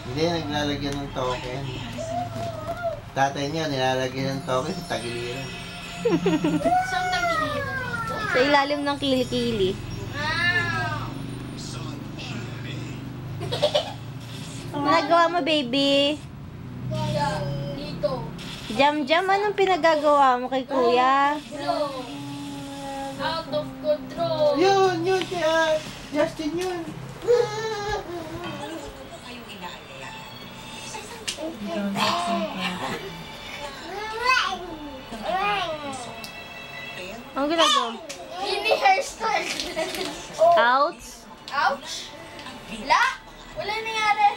Hindi, naglalagyan ng token. Tatay niya, nilalagyan ng token sa tagiliran. Saan tagiliran ito? Sa ilalim ng kilikili. Ano nagawa mo, baby? Dito. Jam-jam, anong pinagagawa mo kay kuya? Blow. Out of control. Yun, kaya Justin yun. Anong ginagawa? Hindi hairstyle. Ouch? Ouch. La. Wala nangyari.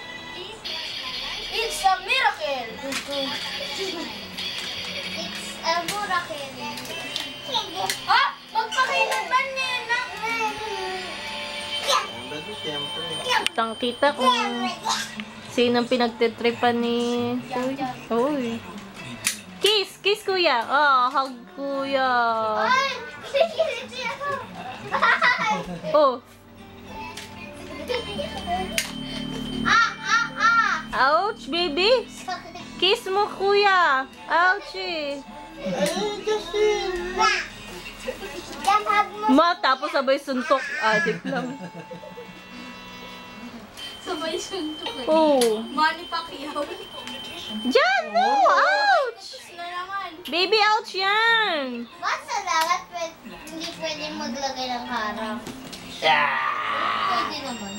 It's a miracle. It's a miracle. Ha? Magpakailanman niya na. Bago siyempre. Kitang-kita kung sinong pinagtitripan ni kuya. Uy. Kiss! Kiss, kuya! Oh, hug, kuya! Ay! Kikilit siya. Oh! Ouch, baby! Kiss mo, kuya! Ouch, eh! Ay, Justin! Ma, tapos sabay suntok. Adik lang. Sabay suntok eh. Oh! Manny Pacquiao. Diyan! No! Ouch! Tapos na naman. Baby, ouch yan! Ba't sa dagat hindi pwede maglagay ng harang? Pwede naman.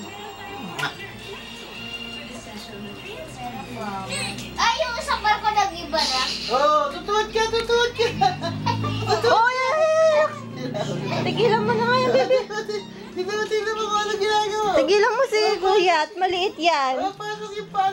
Ay, yung isang barko nag-iba na. Oh, tutuwad ka! Oh, yeah! Tigilan mo na nga yan, baby. Tignan mo kung ano ginagawa. Tigilan mo si kuya at maliit yan. Pasok yung paa